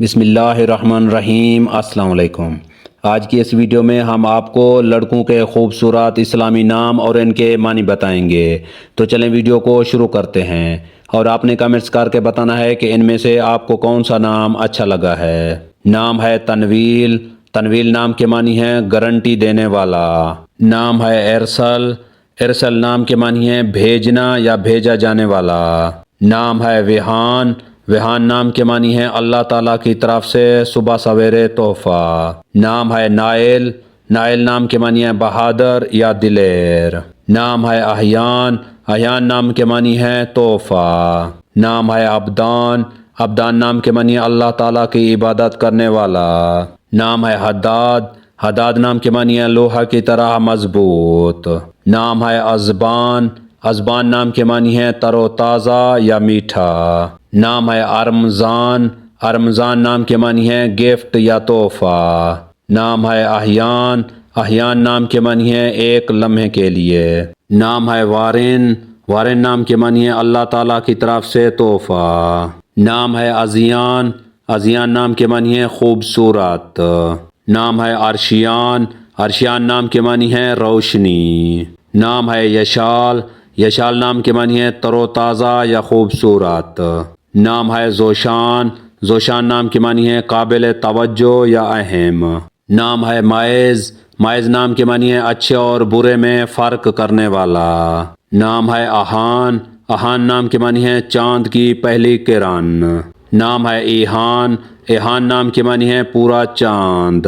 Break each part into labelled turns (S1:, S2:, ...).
S1: بسم اللہ الرحمن الرحیم۔ السلام علیکم۔ آج کی اس ویڈیو میں ہم آپ کو لڑکوں کے خوبصورت اسلامی نام اور ان کے معنی بتائیں گے۔ تو چلیں ویڈیو کو شروع کرتے ہیں، اور آپ نے کمنٹس کر کے بتانا ہے کہ ان میں سے آپ کو کون سا نام اچھا لگا ہے۔ نام ہے تنویل۔ تنویل نام کے معنی ہے گارنٹی دینے والا۔ نام ہے ارسل۔ ارسل نام کے معنی ہے بھیجنا یا بھیجا جانے والا۔ نام ہے ویہان۔ ویہان نام کے معنی ہے اللہ تعالیٰ کی طرف سے صبح سویرے تحفہ۔ نام ہے نائل۔ نائل نام کے معنی ہے بہادر یا دلیر۔ نام ہے احیان۔ احیان نام کے معنی ہے تحفہ۔ نام ہے عبدان۔ عبدان نام کے معنی ہے اللہ تعالیٰ کی عبادت کرنے والا۔ نام ہے حداد۔ حداد نام کے معنی ہے لوہا کی طرح مضبوط۔ نام ہے ازبان۔ ازبان نام کے معنی ہے تر و تازہ یا میٹھا۔ نام ہے ارمضان۔ ارمضان نام کے معنی ہے گفٹ یا تحفہ۔ نام ہے احیان۔ احیان نام کے معنی ہے ایک لمحے کے لیے۔ نام ہے وارن۔ وارن نام کے معنی ہے اللہ تعالیٰ کی طرف سے تحفہ۔ نام ہے ازیان۔ ازیان نام کے معنی ہے خوبصورت۔ نام ہے ارشیان۔ ارشیان نام کے معنی ہے روشنی۔ نام ہے یشال۔ یشال نام کے معنی ہے تر و تازہ یا خوبصورت۔ نام ہے زوشان۔ زوشان نام کے معنی ہے قابل توجہ یا اہم۔ نام ہے مائز۔ مائز نام کے معنی ہے اچھے اور برے میں فرق کرنے والا۔ نام ہے اہان۔ اہان نام کے معنی ہے چاند کی پہلی کرن۔ نام ہے ایہان۔ ایہان نام کے معنی ہے پورا چاند۔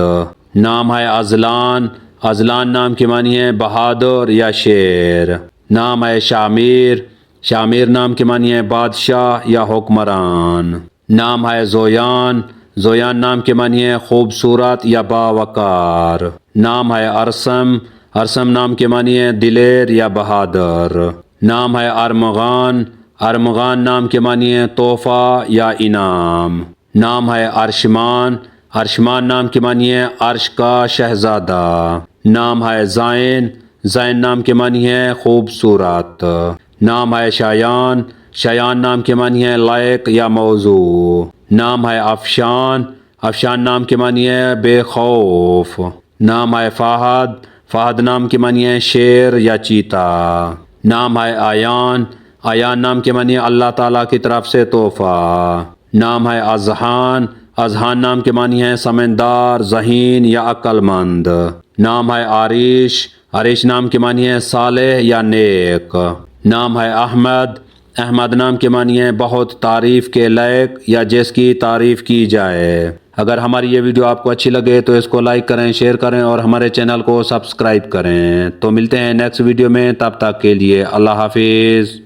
S1: نام ہے ازلان۔ ازلان نام کے معنی ہے بہادر یا شیر۔ نام ہے شامیر۔ شامیر نام کے معنی ہے بادشاہ یا حکمران۔ نام ہے زویان۔ زویان نام کے معنی ہے خوبصورت یا باوقار۔ نام ہے ارسم۔ ارسم نام کے معنی ہے دلیر یا بہادر۔ نام ہے ارمغان۔ ارمغان نام کے معنی ہے تحفہ یا انعام۔ نام ہے ارشمان۔ ارشمان نام کے معنی ہے عرش کا شہزادہ۔ نام ہے زائن۔ زائن نام کے معنی ہے خوبصورت۔ نام ہے شایان۔ شایان نام کے معنی ہے لائق یا موضوع۔ نام ہے افشان۔ افشان نام کے معنی ہے بے خوف۔ نام ہے فہد۔ فہد نام کے معنی ہے شیر یا چیتا۔ نام ہے آیان۔ آیان نام کے معنی ہے اللہ تعالیٰ کی طرف سے تحفہ۔ نام ہے اذہان۔ اذہان نام کے معنی ہے سمجھدار، ذہین یا عقل مند۔ نام ہے عریش۔ عریش نام کے معنی ہے صالح یا نیک۔ نام ہے احمد۔ احمد نام کے معنی ہے بہت تعریف کے لائق یا جس کی تعریف کی جائے۔ اگر ہماری یہ ویڈیو آپ کو اچھی لگے تو اس کو لائک کریں، شیئر کریں اور ہمارے چینل کو سبسکرائب کریں۔ تو ملتے ہیں نیکسٹ ویڈیو میں، تب تک کے لیے اللہ حافظ۔